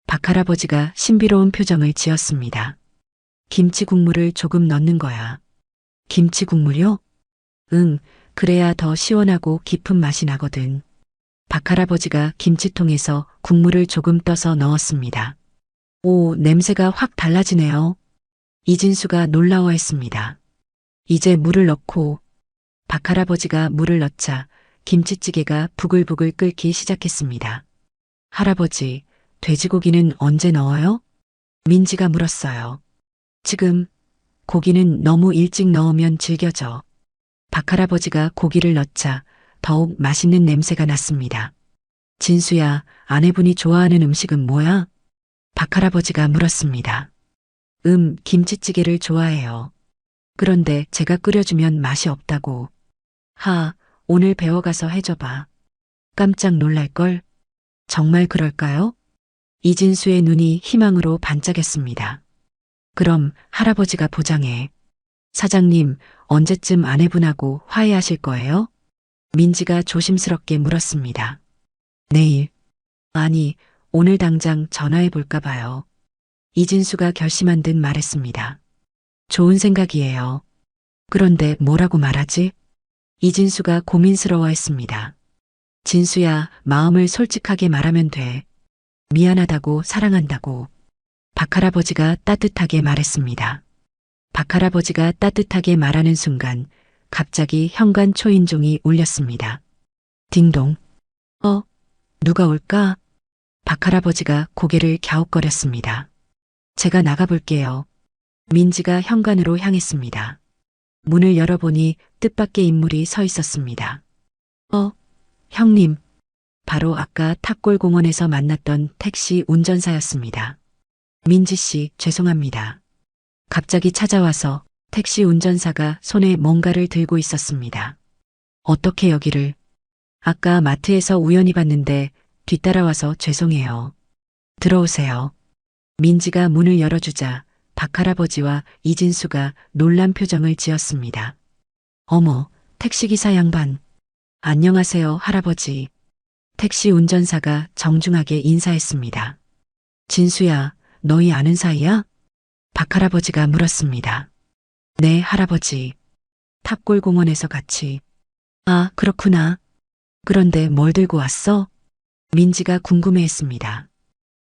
박할아버지가 신비로운 표정을 지었습니다. 김치 국물을 조금 넣는 거야. 김치 국물요? 응, 그래야 더 시원하고 깊은 맛이 나거든. 박할아버지가 김치통에서 국물을 조금 떠서 넣었습니다. 오, 냄새가 확 달라지네요. 이진수가 놀라워했습니다. 이제 물을 넣고 박할아버지가 물을 넣자 김치찌개가 부글부글 끓기 시작했습니다. 할아버지, 돼지고기는 언제 넣어요? 민지가 물었어요. 지금 고기는 너무 일찍 넣으면 질겨져. 박할아버지가 고기를 넣자 더욱 맛있는 냄새가 났습니다. 진수야, 아내분이 좋아하는 음식은 뭐야? 박할아버지가 물었습니다. 김치찌개를 좋아해요. 그런데 제가 끓여주면 맛이 없다고. 오늘 배워가서 해줘봐. 깜짝 놀랄걸? 정말 그럴까요? 이진수의 눈이 희망으로 반짝였습니다. 그럼 할아버지가 보장해. 사장님, 언제쯤 아내분하고 화해하실 거예요? 민지가 조심스럽게 물었습니다. 내일. 아니, 오늘 당장 전화해 볼까 봐요. 이진수가 결심한 듯 말했습니다. 좋은 생각이에요. 그런데 뭐라고 말하지? 이진수가 고민스러워했습니다. 진수야, 마음을 솔직하게 말하면 돼. 미안하다고, 사랑한다고. 박할아버지가 따뜻하게 말했습니다. 박할아버지가 따뜻하게 말하는 순간 갑자기 현관 초인종이 울렸습니다. 딩동. 누가 올까? 박할아버지가 고개를 갸웃거렸습니다. 제가 나가볼게요. 민지가 현관으로 향했습니다. 문을 열어보니 뜻밖의 인물이 서 있었습니다. 형님. 바로 아까 탑골공원에서 만났던 택시 운전사였습니다. 민지 씨, 죄송합니다. 갑자기 찾아와서 택시 운전사가 손에 뭔가를 들고 있었습니다. 어떻게 여기를? 아까 마트에서 우연히 봤는데 뒤따라와서 죄송해요. 들어오세요. 민지가 문을 열어주자 박할아버지와 이진수가 놀란 표정을 지었습니다. 어머, 택시기사 양반. 안녕하세요, 할아버지. 택시 운전사가 정중하게 인사했습니다. 진수야, 너희 아는 사이야? 박할아버지가 물었습니다. 네, 할아버지. 탑골공원에서 같이. 아, 그렇구나. 그런데 뭘 들고 왔어? 민지가 궁금해했습니다.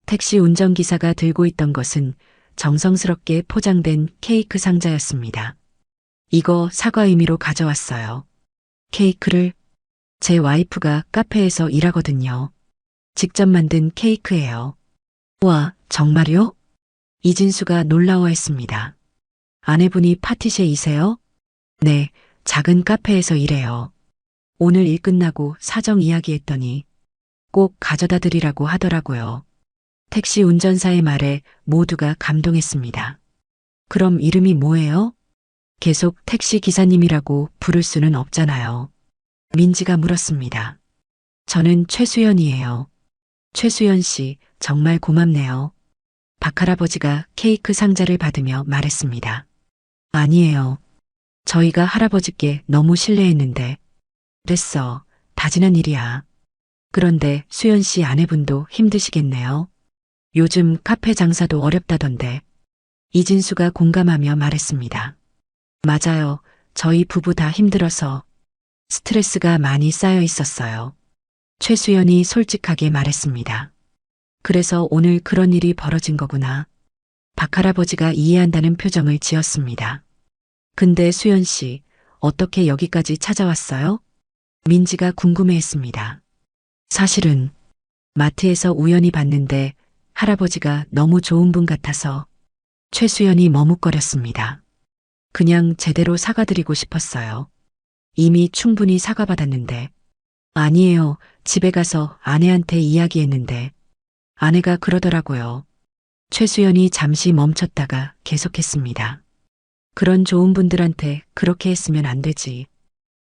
택시 운전기사가 들고 있던 것은 정성스럽게 포장된 케이크 상자였습니다. 이거 사과 의미로 가져왔어요. 케이크를? 제 와이프가 카페에서 일하거든요. 직접 만든 케이크예요. 와, 정말요? 이진수가 놀라워했습니다. 아내분이 파티셰이세요? 네, 작은 카페에서 일해요. 오늘 일 끝나고 사정 이야기했더니 꼭 가져다 드리라고 하더라고요. 택시 운전사의 말에 모두가 감동했습니다. 그럼 이름이 뭐예요? 계속 택시 기사님이라고 부를 수는 없잖아요. 민지가 물었습니다. 저는 최수연이에요. 최수연 씨, 정말 고맙네요. 박할아버지가 케이크 상자를 받으며 말했습니다. 아니에요. 저희가 할아버지께 너무 실례했는데. 됐어. 다 지난 일이야. 그런데 수연 씨 아내분도 힘드시겠네요. 요즘 카페 장사도 어렵다던데. 이진수가 공감하며 말했습니다. 맞아요. 저희 부부 다 힘들어서 스트레스가 많이 쌓여 있었어요. 최수연이 솔직하게 말했습니다. 그래서 오늘 그런 일이 벌어진 거구나. 박할아버지가 이해한다는 표정을 지었습니다. 근데 수연 씨, 어떻게 여기까지 찾아왔어요? 민지가 궁금해했습니다. 사실은 마트에서 우연히 봤는데 할아버지가 너무 좋은 분 같아서 최수연이 머뭇거렸습니다. 그냥 제대로 사과드리고 싶었어요. 이미 충분히 사과받았는데. 아니에요. 집에 가서 아내한테 이야기했는데. 아내가 그러더라고요. 최수연이 잠시 멈췄다가 계속했습니다. 그런 좋은 분들한테 그렇게 했으면 안 되지.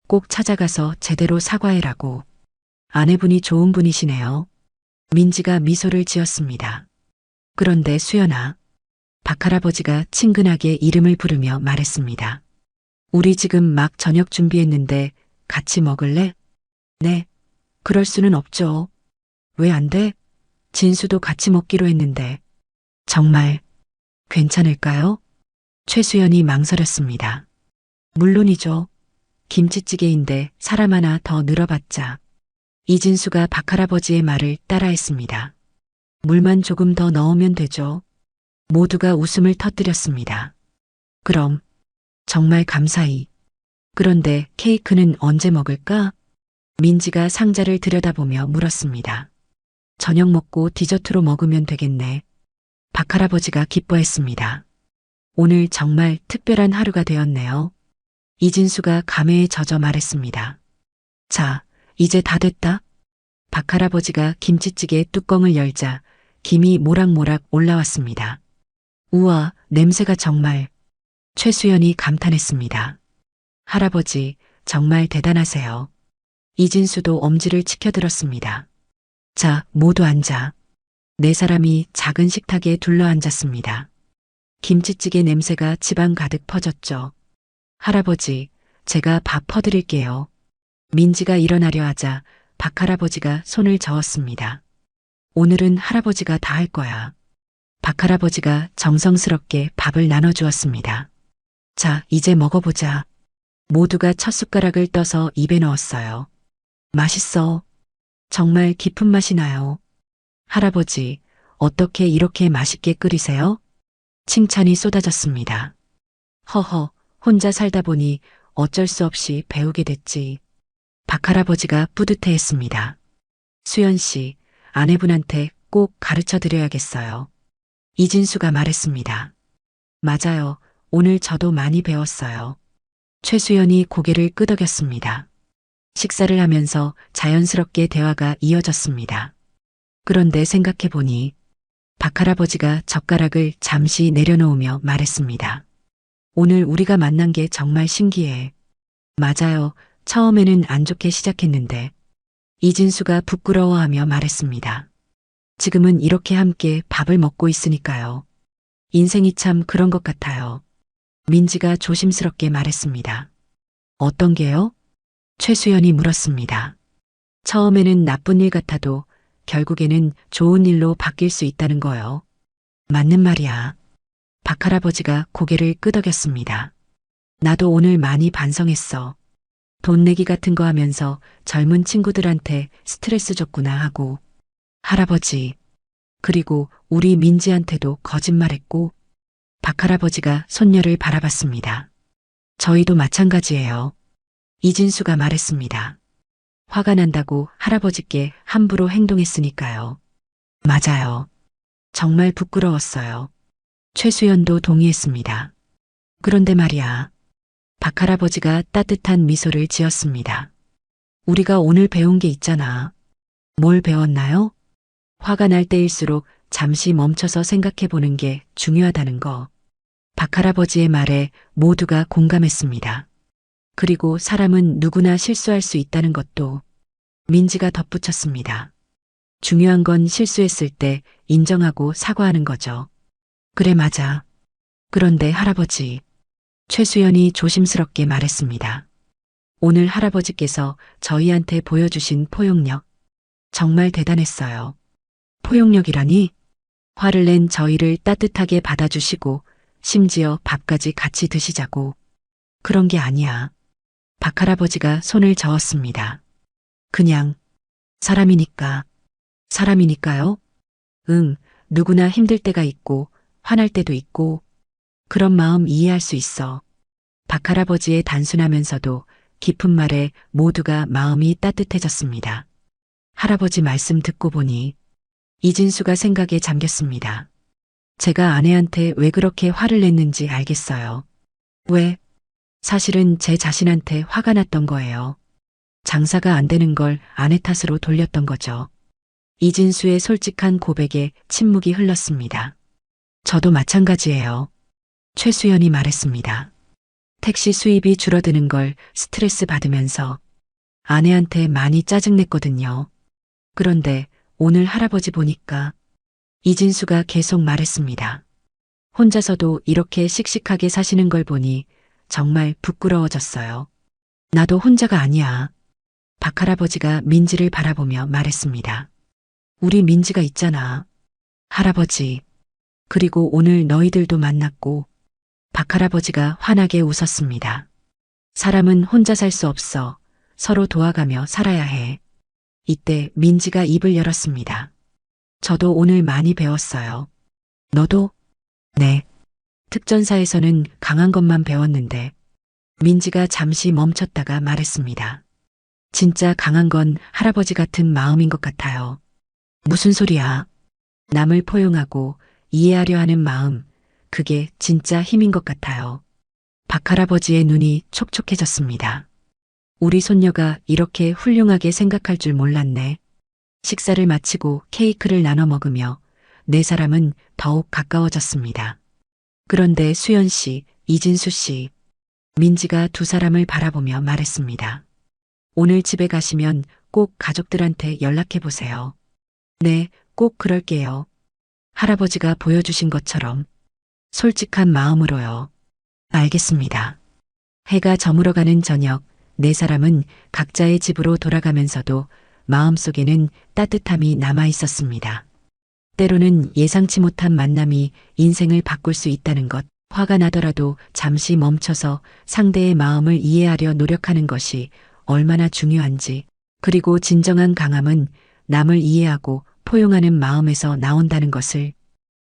꼭 찾아가서 제대로 사과해라고. 아내분이 좋은 분이시네요. 민지가 미소를 지었습니다. 그런데 수연아. 박할아버지가 친근하게 이름을 부르며 말했습니다. 우리 지금 막 저녁 준비했는데 같이 먹을래? 네. 그럴 수는 없죠. 왜 안 돼? 진수도 같이 먹기로 했는데. 정말 괜찮을까요? 최수연이 망설였습니다. 물론이죠. 김치찌개인데 사람 하나 더 늘어봤자. 이진수가 박할아버지의 말을 따라했습니다. 물만 조금 더 넣으면 되죠. 모두가 웃음을 터뜨렸습니다. 그럼 정말 감사히. 그런데 케이크는 언제 먹을까? 민지가 상자를 들여다보며 물었습니다. 저녁 먹고 디저트로 먹으면 되겠네. 박할아버지가 기뻐했습니다. 오늘 정말 특별한 하루가 되었네요. 이진수가 감회에 젖어 말했습니다. 자, 이제 다 됐다. 박할아버지가 김치찌개 뚜껑을 열자 김이 모락모락 올라왔습니다. 우와, 냄새가 정말. 최수연이 감탄했습니다. 할아버지, 정말 대단하세요. 이진수도 엄지를 치켜들었습니다. 자, 모두 앉아. 네 사람이 작은 식탁에 둘러앉았습니다. 김치찌개 냄새가 집안 가득 퍼졌죠. 할아버지, 제가 밥 퍼드릴게요. 민지가 일어나려 하자 박할아버지가 손을 저었습니다. 오늘은 할아버지가 다 할 거야. 박할아버지가 정성스럽게 밥을 나눠주었습니다. 자, 이제 먹어보자. 모두가 첫 숟가락을 떠서 입에 넣었어요. 맛있어. 정말 깊은 맛이 나요. 할아버지, 어떻게 이렇게 맛있게 끓이세요? 칭찬이 쏟아졌습니다. 허허, 혼자 살다 보니 어쩔 수 없이 배우게 됐지. 박할아버지가 뿌듯해했습니다. 수연 씨, 아내분한테 꼭 가르쳐 드려야겠어요. 이진수가 말했습니다. 맞아요. 오늘 저도 많이 배웠어요. 최수연이 고개를 끄덕였습니다. 식사를 하면서 자연스럽게 대화가 이어졌습니다. 그런데 생각해보니 박할아버지가 젓가락을 잠시 내려놓으며 말했습니다. 오늘 우리가 만난 게 정말 신기해. 맞아요. 처음에는 안 좋게 시작했는데. 이진수가 부끄러워하며 말했습니다. 지금은 이렇게 함께 밥을 먹고 있으니까요. 인생이 참 그런 것 같아요. 민지가 조심스럽게 말했습니다. 어떤 게요? 최수연이 물었습니다. 처음에는 나쁜 일 같아도 결국에는 좋은 일로 바뀔 수 있다는 거요. 맞는 말이야. 박할아버지가 고개를 끄덕였습니다. 나도 오늘 많이 반성했어. 돈 내기 같은 거 하면서 젊은 친구들한테 스트레스 줬구나 하고. 할아버지, 그리고 우리 민지한테도 거짓말했고. 박할아버지가 손녀를 바라봤습니다. 저희도 마찬가지예요. 이진수가 말했습니다. 화가 난다고 할아버지께 함부로 행동했으니까요. 맞아요. 정말 부끄러웠어요. 최수연도 동의했습니다. 그런데 말이야. 박할아버지가 따뜻한 미소를 지었습니다. 우리가 오늘 배운 게 있잖아. 뭘 배웠나요? 화가 날 때일수록 잠시 멈춰서 생각해 보는 게 중요하다는 거. 박할아버지의 말에 모두가 공감했습니다. 그리고 사람은 누구나 실수할 수 있다는 것도. 민지가 덧붙였습니다. 중요한 건 실수했을 때 인정하고 사과하는 거죠. 그래, 맞아. 그런데 할아버지. 최수연이 조심스럽게 말했습니다. 오늘 할아버지께서 저희한테 보여주신 포용력. 정말 대단했어요. 포용력이라니? 화를 낸 저희를 따뜻하게 받아주시고 심지어 밥까지 같이 드시자고. 그런 게 아니야. 박할아버지가 손을 저었습니다. 그냥 사람이니까. 사람이니까요? 응, 누구나 힘들 때가 있고 화날 때도 있고. 그런 마음 이해할 수 있어. 박할아버지의 단순하면서도 깊은 말에 모두가 마음이 따뜻해졌습니다. 할아버지 말씀 듣고 보니 이진수가 생각에 잠겼습니다. 제가 아내한테 왜 그렇게 화를 냈는지 알겠어요. 왜? 사실은 제 자신한테 화가 났던 거예요. 장사가 안 되는 걸 아내 탓으로 돌렸던 거죠. 이진수의 솔직한 고백에 침묵이 흘렀습니다. 저도 마찬가지예요. 최수연이 말했습니다. 택시 수입이 줄어드는 걸 스트레스 받으면서 아내한테 많이 짜증냈거든요. 그런데 오늘 할아버지 보니까 이진수가 계속 말했습니다. 혼자서도 이렇게 씩씩하게 사시는 걸 보니 정말 부끄러워졌어요. 나도 혼자가 아니야. 박할아버지가 민지를 바라보며 말했습니다. 우리 민지가 있잖아. 할아버지. 그리고 오늘 너희들도 만났고 박할아버지가 환하게 웃었습니다. 사람은 혼자 살 수 없어. 서로 도와가며 살아야 해. 이때 민지가 입을 열었습니다. 저도 오늘 많이 배웠어요. 너도? 네. 특전사에서는 강한 것만 배웠는데 민지가 잠시 멈췄다가 말했습니다. 진짜 강한 건 할아버지 같은 마음인 것 같아요. 무슨 소리야? 남을 포용하고 이해하려 하는 마음, 그게 진짜 힘인 것 같아요. 박할아버지의 눈이 촉촉해졌습니다. 우리 손녀가 이렇게 훌륭하게 생각할 줄 몰랐네. 식사를 마치고 케이크를 나눠 먹으며 네 사람은 더욱 가까워졌습니다. 그런데 수연 씨, 이진수 씨, 민지가 두 사람을 바라보며 말했습니다. 오늘 집에 가시면 꼭 가족들한테 연락해 보세요. 네, 꼭 그럴게요. 할아버지가 보여주신 것처럼 솔직한 마음으로요. 알겠습니다. 해가 저물어가는 저녁, 네 사람은 각자의 집으로 돌아가면서도 마음속에는 따뜻함이 남아 있었습니다. 때로는 예상치 못한 만남이 인생을 바꿀 수 있다는 것, 화가 나더라도 잠시 멈춰서 상대의 마음을 이해하려 노력하는 것이 얼마나 중요한지, 그리고 진정한 강함은 남을 이해하고 포용하는 마음에서 나온다는 것을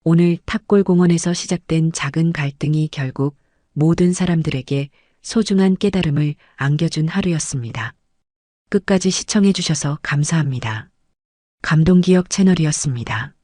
오늘 탑골공원에서 시작된 작은 갈등이 결국 모든 사람들에게 소중한 깨달음을 안겨준 하루였습니다. 끝까지 시청해 주셔서 감사합니다. 감동기억 채널이었습니다.